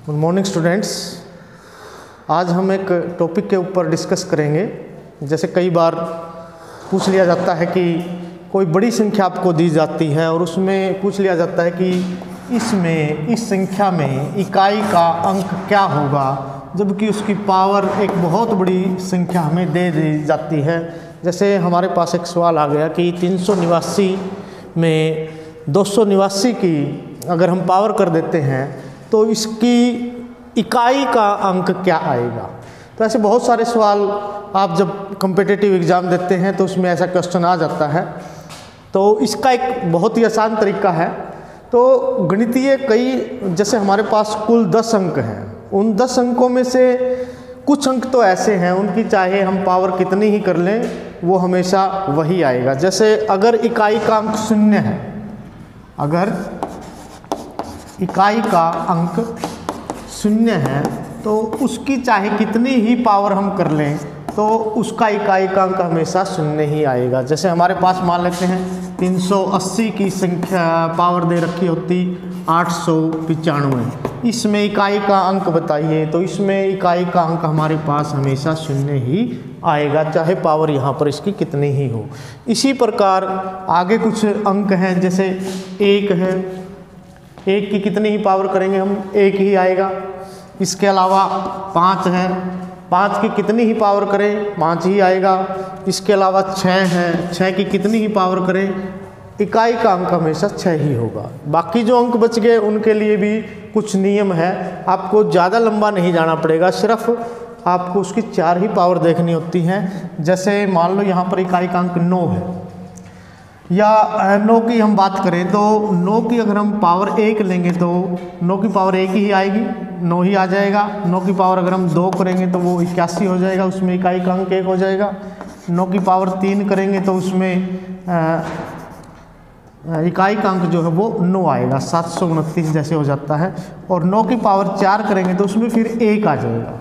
Good morning students. आज हम एक टॉपिक के ऊपर डिस्कस करेंगे। जैसे कई बार पूछ लिया जाता है कि कोई बड़ी संख्या आपको दी जाती है और उसमें पूछ लिया जाता है कि इस संख्या में इकाई का अंक क्या होगा, जबकि उसकी पावर एक बहुत बड़ी संख्या हमें दे दी जाती है। जैसे हमारे पास एक सवाल आ गया कि 389 में 289 की अगर हम पावर कर देते हैं तो इसकी इकाई का अंक क्या आएगा। तो ऐसे बहुत सारे सवाल आप जब कॉम्पिटिटिव एग्ज़ाम देते हैं तो उसमें ऐसा क्वेश्चन आ जाता है। तो इसका एक बहुत ही आसान तरीका है। तो गणितीय जैसे हमारे पास कुल 10 अंक हैं, उन 10 अंकों में से कुछ अंक तो ऐसे हैं उनकी चाहे हम पावर कितनी ही कर लें वो हमेशा वही आएगा। जैसे अगर इकाई का अंक 0 है, अगर इकाई का अंक 0 है तो उसकी चाहे कितनी ही पावर हम कर लें तो उसका इकाई का अंक हमेशा 0 ही आएगा। जैसे हमारे पास मान लेते हैं 380 की संख्या पावर दे रखी होती 895, इसमें इकाई का अंक बताइए, तो इसमें इकाई का अंक हमारे पास हमेशा 0 ही आएगा, चाहे पावर यहाँ पर इसकी कितनी ही हो। इसी प्रकार आगे कुछ अंक हैं, जैसे 1 है, 1 की कितनी ही पावर करेंगे हम 1 ही आएगा। इसके अलावा 5 है, 5 की कितनी ही पावर करें 5 ही आएगा। इसके अलावा 6 है, 6 की कितनी ही पावर करें इकाई का अंक हमेशा 6 ही होगा। बाकी जो अंक बच गए उनके लिए भी कुछ नियम है, आपको ज़्यादा लंबा नहीं जाना पड़ेगा, सिर्फ आपको उसकी 4 ही पावर देखनी होती हैं। जैसे मान लो यहाँ पर इकाई का अंक 9 है, या 9 की हम बात करें तो 9 की अगर हम पावर 1 लेंगे तो 9 की पावर 1 ही आएगी, 9 ही आ जाएगा। 9 की पावर अगर हम 2 करेंगे तो वो 81 हो जाएगा, उसमें इकाई का अंक 1 हो जाएगा। 9 की पावर 3 करेंगे तो उसमें इकाई का अंक जो है वो 9 आएगा, 729 जैसे हो जाता है। और 9 की पावर 4 करेंगे तो उसमें फिर 1 आ जाएगा।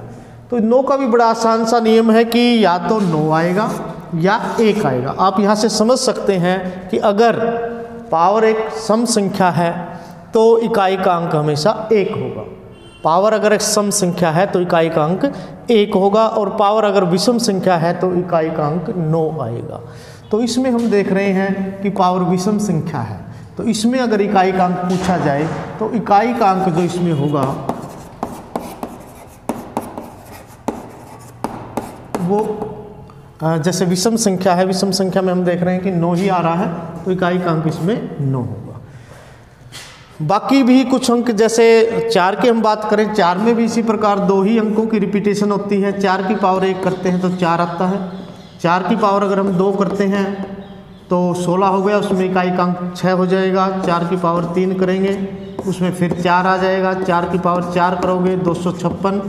तो 9 का भी बड़ा आसान सा नियम है कि या तो 9 आएगा या 1 आएगा। आप यहाँ से समझ सकते हैं कि अगर पावर एक सम संख्या है तो इकाई का अंक हमेशा 1 होगा। पावर अगर एक सम संख्या है तो इकाई का अंक 1 होगा, और पावर अगर विषम संख्या है तो इकाई का अंक 9 आएगा। तो इसमें हम देख रहे हैं कि पावर विषम संख्या है, तो इसमें अगर इकाई का अंक पूछा जाए तो इकाई का अंक जो इसमें होगा वो जैसे विषम संख्या है, विषम संख्या में हम देख रहे हैं कि 9 ही आ रहा है, तो इकाई का अंक इसमें 9 होगा। बाकी भी कुछ अंक जैसे 4 की हम बात करें, 4 में भी इसी प्रकार 2 ही अंकों की रिपीटेशन होती है। 4 की पावर 1 करते हैं तो 4 आता है। 4 की पावर अगर हम 2 करते हैं तो 16 हो गया, उसमें इकाई का अंक 6 हो जाएगा। 4 की पावर 3 करेंगे उसमें फिर 4 आ जाएगा। 4 की पावर 4 करोगे 256,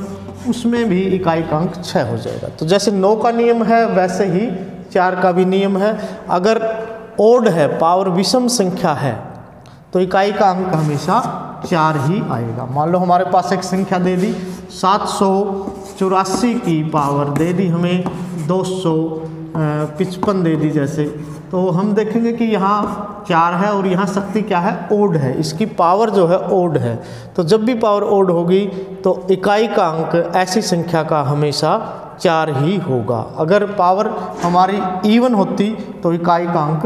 उसमें भी इकाई का अंक 6 हो जाएगा। तो जैसे 9 का नियम है वैसे ही 4 का भी नियम है। अगर ओड है, पावर विषम संख्या है, तो इकाई का अंक हमेशा 4 ही आएगा। मान लो हमारे पास एक संख्या दे दी 784 की पावर दे दी हमें 255 दे दी जैसे, तो हम देखेंगे कि यहाँ 4 है और यहाँ शक्ति क्या है, ओड है, इसकी पावर जो है ओड है। तो जब भी पावर ओड होगी तो इकाई का अंक ऐसी संख्या का हमेशा 4 ही होगा। अगर पावर हमारी इवन होती तो इकाई का अंक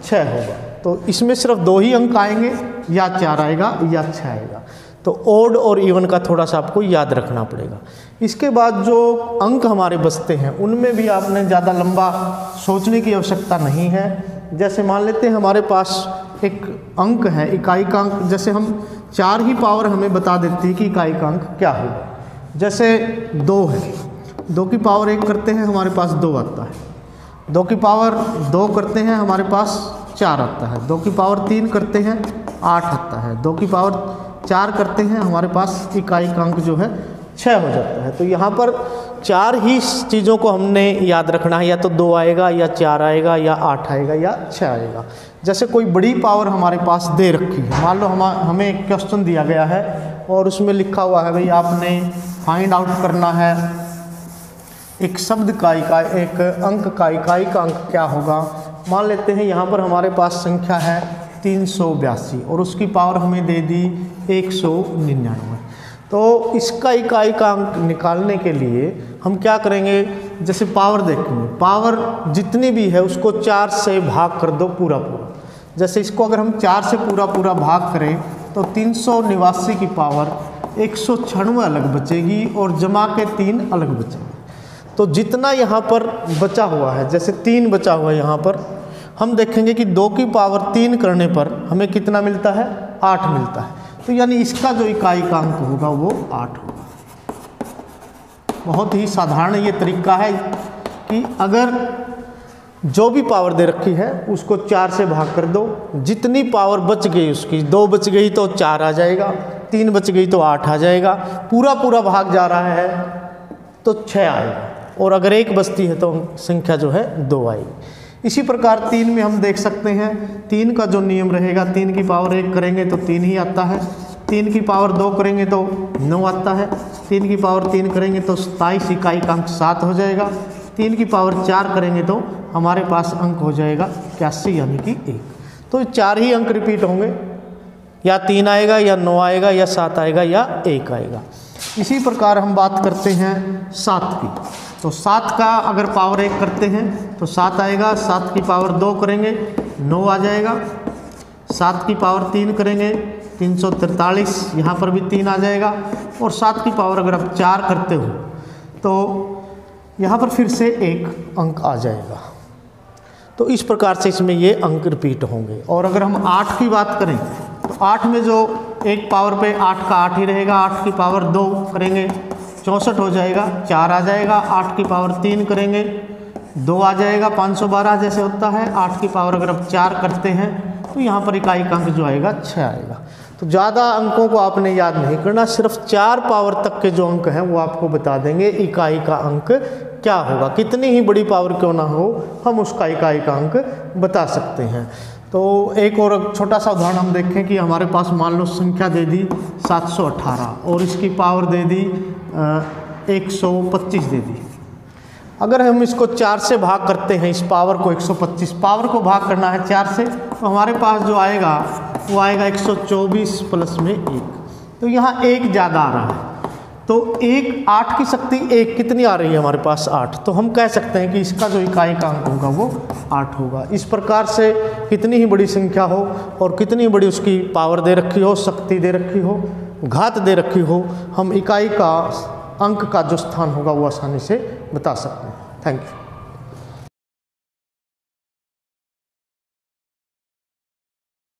6 होगा। तो इसमें सिर्फ 2 ही अंक आएंगे, या 4 आएगा या 6 आएगा। तो ओड और इवन का थोड़ा सा आपको याद रखना पड़ेगा। इसके बाद जो अंक हमारे बचते हैं उनमें भी आपने ज़्यादा लंबा सोचने की आवश्यकता नहीं है। जैसे मान लेते हैं हमारे पास एक अंक है इकाई का अंक, जैसे हम 4 ही पावर हमें बता देती है कि इकाई का अंक क्या होगा। जैसे 2 है, 2 की पावर 1 करते हैं हमारे पास 2 आता है। 2 की पावर 2 करते हैं हमारे पास 4 आता है। 2 की पावर 3 करते हैं 8 आता है। 2 की पावर 4 करते हैं हमारे पास इकाई का अंक जो है 6 हो जाता है। तो यहाँ पर 4 ही चीज़ों को हमने याद रखना है, या तो 2 आएगा या 4 आएगा या 8 आएगा या 6 आएगा। जैसे कोई बड़ी पावर हमारे पास दे रखी है, मान लो हमें एक क्वेश्चन दिया गया है और उसमें लिखा हुआ है भाई आपने फाइंड आउट करना है एक शब्द का एक अंक का इकाई का अंक क्या होगा। मान लेते हैं यहाँ पर हमारे पास संख्या है 382 और उसकी पावर हमें दे दी 199। तो इसका इकाई का अंक निकालने के लिए हम क्या करेंगे, जैसे पावर देखेंगे, पावर जितनी भी है उसको 4 से भाग कर दो पूरा पूरा। जैसे इसको अगर हम 4 से पूरा पूरा भाग करें तो 389 की पावर 196 अलग बचेगी और जमा के 3 अलग बचेंगे। तो जितना यहाँ पर बचा हुआ है, जैसे 3 बचा हुआ है यहाँ पर, हम देखेंगे कि 2 की पावर 3 करने पर हमें कितना मिलता है, 8 मिलता है। तो यानी इसका जो इकाई का अंक होगा वो 8 होगा। बहुत ही साधारण ये तरीका है कि अगर जो भी पावर दे रखी है उसको 4 से भाग कर दो, जितनी पावर बच गई उसकी, 2 बच गई तो 4 आ जाएगा, 3 बच गई तो 8 आ जाएगा, पूरा पूरा भाग जा रहा है तो 6 आएगा, और अगर 1 बचती है तो संख्या जो है 2 आएगी। इसी प्रकार 3 में हम देख सकते हैं, 3 का जो नियम रहेगा, 3 की पावर 1 करेंगे तो 3 ही आता है, 3 की पावर 2 करेंगे तो 9 आता है, 3 की पावर 3 करेंगे तो 27 इकाई का अंक 7 हो जाएगा, 3 की पावर 4 करेंगे तो हमारे पास अंक हो जाएगा 81 यानी कि 1। तो 4 ही अंक रिपीट होंगे, या 3 आएगा या 9 आएगा या 7 आएगा या 1 आएगा। इसी प्रकार हम बात करते हैं 7 की। तो 7 का अगर पावर 1 करते हैं तो 7 आएगा, 7 की पावर 2 करेंगे 9 आ जाएगा, 7 की पावर 3 करेंगे 343, यहाँ पर भी 3 आ जाएगा, और 7 की पावर अगर आप 4 करते हो तो यहाँ पर फिर से 1 अंक आ जाएगा। तो इस प्रकार से इसमें ये अंक रिपीट होंगे। और अगर हम 8 की बात करें तो 8 में जो एक पावर पे 8 का 8 ही रहेगा, 8 की पावर 2 करेंगे 64 हो जाएगा, 4 आ जाएगा, 8 की पावर 3 करेंगे 2 आ जाएगा, 512 जैसे होता है। 8 की पावर अगर आप 4 करते हैं तो यहाँ पर इकाई का अंक जो आएगा 6 आएगा। तो ज़्यादा अंकों को आपने याद नहीं करना, सिर्फ 4 पावर तक के जो अंक हैं वो आपको बता देंगे इकाई का अंक क्या होगा। कितनी ही बड़ी पावर क्यों ना हो, हम उसका इकाई का अंक बता सकते हैं। तो एक और छोटा सा उदाहरण हम देखें कि हमारे पास मान लो संख्या दे दी 718 और इसकी पावर दे दी 125 दे दी। अगर हम इसको 4 से भाग करते हैं, इस पावर को 125 पावर को भाग करना है 4 से, तो हमारे पास जो आएगा वो आएगा 124 प्लस में 1। तो यहाँ 1 ज़्यादा आ रहा है, तो 8 की शक्ति 1 कितनी आ रही है हमारे पास 8। तो हम कह सकते हैं कि इसका जो इकाई का अंक होगा वो 8 होगा। इस प्रकार से कितनी ही बड़ी संख्या हो और कितनी बड़ी उसकी पावर दे रखी हो, शक्ति दे रखी हो, घात दे रखी हो, हम इकाई का अंक का जो स्थान होगा वो आसानी से बता सकते हैं। Thank you.